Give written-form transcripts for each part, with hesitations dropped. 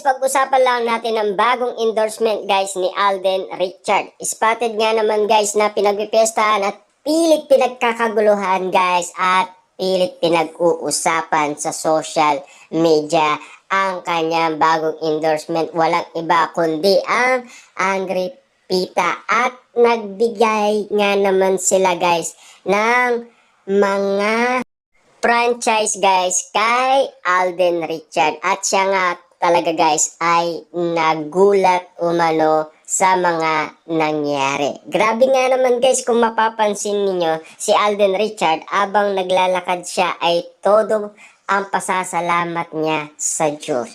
pag-usapan lang natin ang bagong endorsement guys ni Alden Richard. Spotted nga naman guys na pinagpipestahan at pilit pinagkakaguluhan guys at pilit pinag-uusapan sa social media ang kanyang bagong endorsement. Walang iba kundi ang Angry Pita at nagbigay nga naman sila guys ng mga franchise guys kay Alden Richard at siya nga talaga guys ay nagulat umano sa mga nangyari. Grabe nga naman guys kung mapapansin niyo si Alden Richard abang naglalakad siya ay todo ang pasasalamat niya sa Diyos.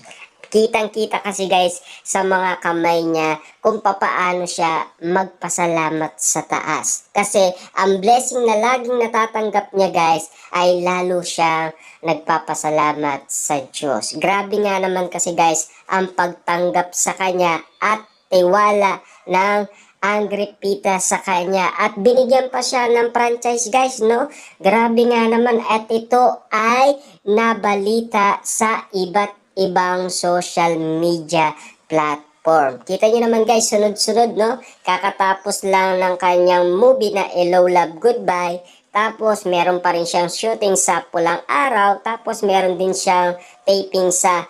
Kitang-kita kasi guys sa mga kamay niya kung papaano siya magpasalamat sa taas. Kasi ang blessing na laging natatanggap niya guys ay lalo siyang nagpapasalamat sa Diyos. Grabe nga naman kasi guys ang pagtanggap sa kanya at tiwala ng Angry Pita sa kanya at binigyan pa siya ng franchise guys, no? Grabe nga naman at ito ay nabalita sa iba't ibang social media platform. Kita nyo naman guys, sunod-sunod, no? Kakatapos lang ng kanyang movie na Hello Love Goodbye. Tapos meron pa rin siyang shooting sa Pulang Araw. Tapos meron din siyang taping sa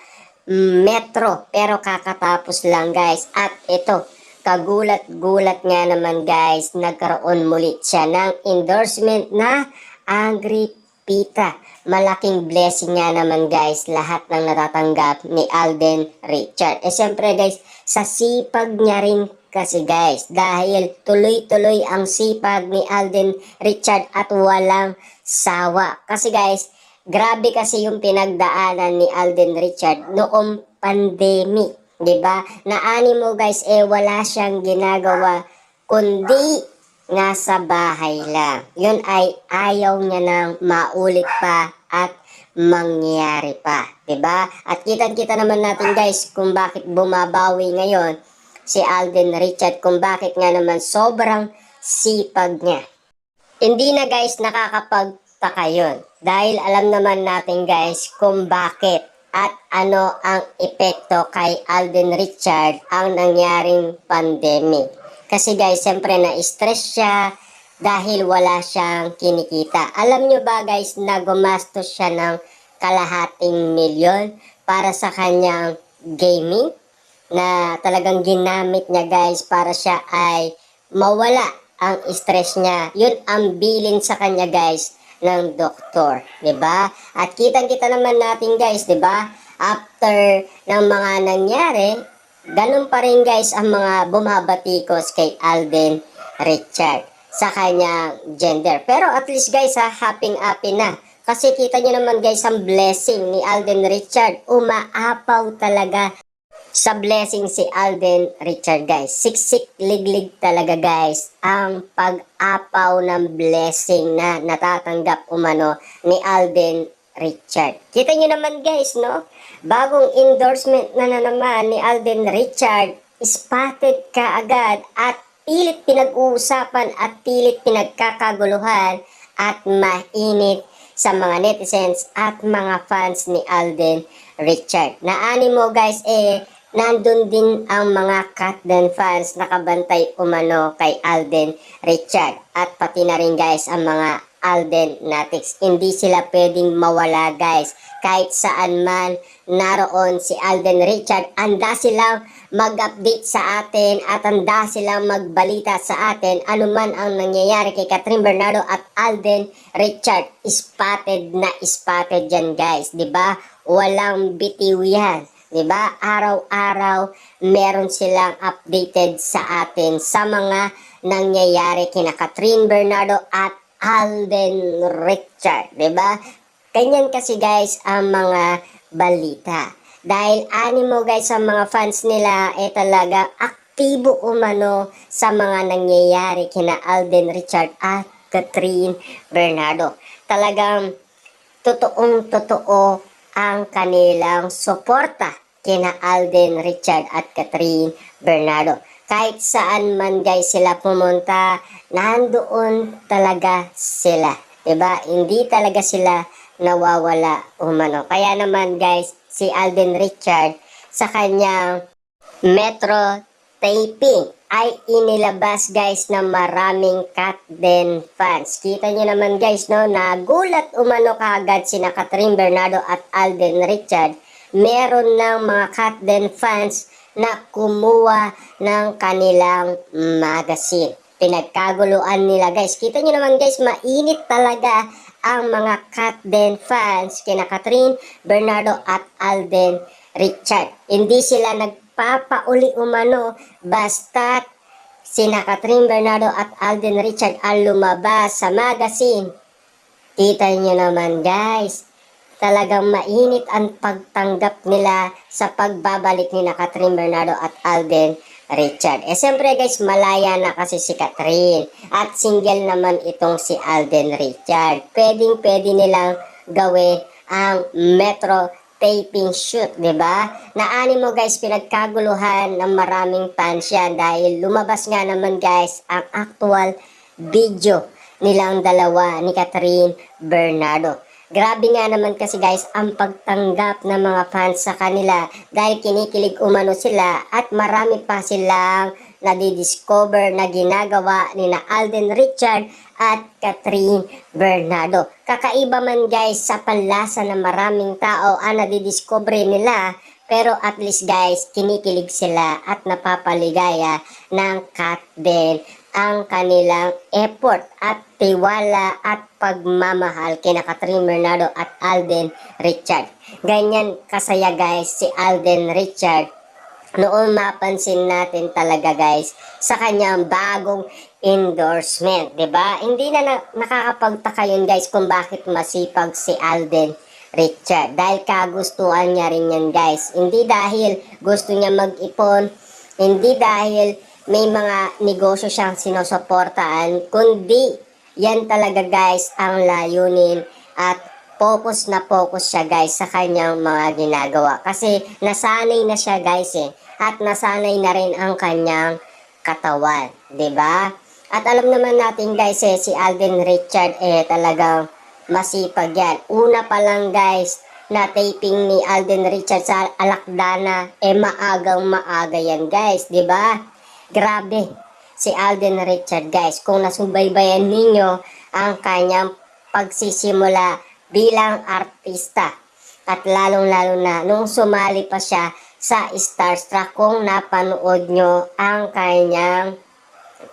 Metro. Pero kakatapos lang guys. At ito, kagulat-gulat nga naman guys, nagkaroon muli siya ng endorsement na Angry Pita. Malaking blessing nga naman guys lahat ng natatanggap ni Alden Richard. Siyempre guys, sa sipag niya rin kasi guys, dahil tuloy-tuloy ang sipag ni Alden Richard at walang sawa. Kasi guys, grabe kasi yung pinagdaanan ni Alden Richard noong pandemic, 'di ba? Naani mo guys wala siyang ginagawa kundi nasa bahay lang. Yun ay ayaw niya nang maulit pa at mangyari pa. Diba? At kitang-kita naman natin guys kung bakit bumabawi ngayon si Alden Richard. Kung bakit nga naman sobrang sipag niya. Hindi na guys nakakapagtaka yun. Dahil alam naman natin guys kung bakit at ano ang epekto kay Alden Richard ang nangyaring pandemic. Kasi guys, siyempre na-stress siya dahil wala siyang kinikita. Alam nyo ba guys na gumastos siya ng $250,000 para sa kanyang gaming? Na talagang ginamit niya guys para siya ay mawala ang stress niya. Yun ang bilin sa kanya guys ng doktor. 'Di ba? At kitang-kita naman natin guys, 'di ba? After ng mga nangyari, ganun pa rin guys ang mga bumabatikos kay Alden Richard sa kanyang gender. Pero at least guys happy na. Kasi kita nyo naman guys ang blessing ni Alden Richard. Umaapaw talaga sa blessing si Alden Richard guys. Siksik liglig talaga guys ang pag-apaw ng blessing na natatanggap umano ni Alden Richard. Kita nyo naman guys, no? Bagong endorsement na naman ni Alden Richard, spotted ka agad at pilit pinag-uusapan at pilit pinagkakaguluhan at mainit sa mga netizens at mga fans ni Alden Richard. Naani mo guys nandun din ang mga Katden fans nakabantay umano kay Alden Richard at pati na rin guys ang mga Alden Natics. Hindi sila pwedeng mawala guys. Kahit saan man naroon si Alden Richard, handa silang mag-update sa atin at handa silang magbalita sa atin anuman ang nangyayari kay Catherine Bernardo at Alden Richard. Spotted na spotted dyan guys, 'di ba? Walang bitiw yan. 'Di ba? Araw-araw meron silang updated sa atin sa mga nangyayari kina Catherine Bernardo at Alden Richard, 'di ba? Ganyan kasi guys ang mga balita. Dahil animo guys ang mga fans nila talaga aktibo umano sa mga nangyayari kina Alden Richard at Catherine Bernardo. Talagang totoong-totoo ang kanilang suporta kina Alden Richard at Catherine Bernardo. Kahit saan man guys sila pumunta, nandoon talaga sila. 'Di ba? Hindi talaga sila nawawala umano. Kaya naman guys, si Alden Richard sa kanyang Metro taping ay inilabas guys ng maraming Katden fans. Kita nyo naman guys no, nagulat umano kaagad sina Catherine Bernardo at Alden Richard. Meron ng mga Katden fans na kumuha ng kanilang magazine. Pinagkaguluan nila guys. Kita nyo naman guys, mainit talaga ang mga Katden fans kina Catherine Bernardo at Alden Richard. Hindi sila nagpapauli umano basta't sina Catherine Bernardo at Alden Richard ang lumabas sa magazine. Kita nyo naman guys, talagang mainit ang pagtanggap nila sa pagbabalik ni na Catherine Bernardo at Alden Richard. Siyempre guys, malaya na kasi si Catherine at single naman itong si Alden Richard. Pwede nilang gawin ang Metro taping shoot, di ba? Naani mo guys, pinagkaguluhan ng maraming fans yan dahil lumabas nga naman guys ang actual video nilang dalawa ni Catherine Bernardo. Grabe nga naman kasi guys ang pagtanggap ng mga fans sa kanila dahil kinikilig umano sila at marami pa silang nadidiscover na ginagawa ni na Alden Richard at Catherine Bernardo. Kakaiba man guys sa panlasa ng maraming tao ang nadidiscover nila, pero at least guys kinikilig sila at napapaligaya ng Katden ang kanilang effort at tiwala at pagmamahal kina Catherine Bernardo at Alden Richard. Ganyan kasaya guys si Alden Richard noon mapansin natin talaga guys sa kanyang bagong endorsement, 'di ba? Hindi na nakakapagtaka yun guys kung bakit masipag si Alden Richard dahil kagustuhan niya rin yan guys. Hindi dahil gusto niya mag-ipon, hindi dahil may mga negosyo siyang sinusuportaan, kundi yan talaga guys ang layunin at focus na focus siya guys sa kanyang mga ginagawa. Kasi nasanay na siya guys at nasanay na rin ang kanyang katawan, 'di ba? At alam naman natin guys si Alden Richard talagang masipag yan. Una pa lang guys na taping ni Alden Richard sa Alakdana maagang maaga yan guys, 'di ba? Grabe si Alden Richard guys, kung nasubaybayan ninyo ang kanyang pagsisimula bilang artista at lalong-lalo na nung sumali pa siya sa Starstruck, kung napanood nyo ang kanyang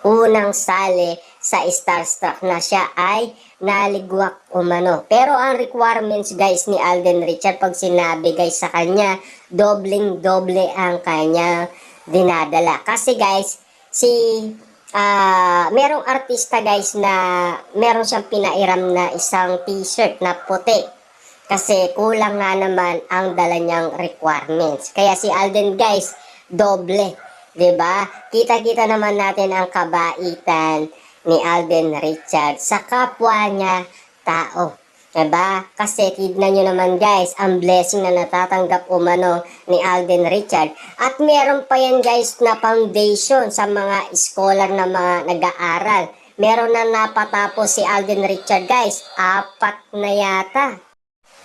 unang sali sa Starstruck na siya ay naligwak umano. Pero ang requirements guys ni Alden Richard pag sinabi guys sa kanya, doble ang kanyang dinadala. Kasi guys, merong artista guys na meron siyang pinairam na isang t-shirt na puti. Kasi kulang nga naman ang dala niyang requirements. Kaya si Alden guys, doble. 'Di ba? Kita-kita naman natin ang kabaitan ni Alden Richard sa kapwa niya tao. Diba? Kasi tignan nyo naman guys, ang blessing na natatanggap umano ni Alden Richard. At meron pa yan guys na foundation sa mga scholar na mga nag-aaral. Meron na napatapos si Alden Richard guys, 4 na yata.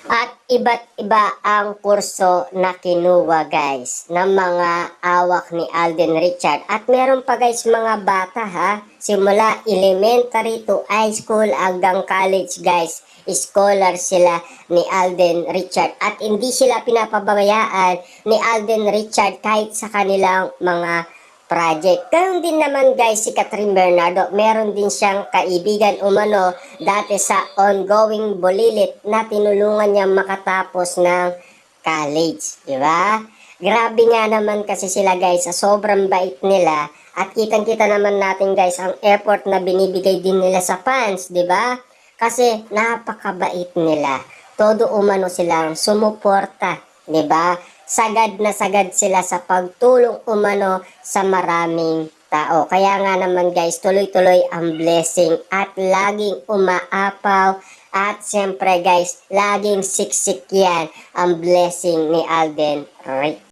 At iba't iba ang kurso na kinuha guys ng mga awak ni Alden Richard. At meron pa guys mga bata simula elementary to high school hanggang college guys. Scholar sila ni Alden Richard at hindi sila pinapabayaan ni Alden Richard kahit sa kanilang mga project. Ganoon din naman guys si Catherine Bernardo, meron din siyang kaibigan umano dati sa ongoing bulilit na tinulungan niya makatapos ng college, di ba? Grabe nga naman kasi sila guys, sa sobrang bait nila at kitang-kita naman natin guys ang effort na binibigay din nila sa fans, di ba? Kasi napakabait nila. Todo umano silang sumuporta, 'di ba? Sagad na sagad sila sa pagtulong umano sa maraming tao. Kaya nga naman guys, tuloy-tuloy ang blessing at laging umaapaw at siyempre guys, laging siksik yan ang blessing ni Alden Richard.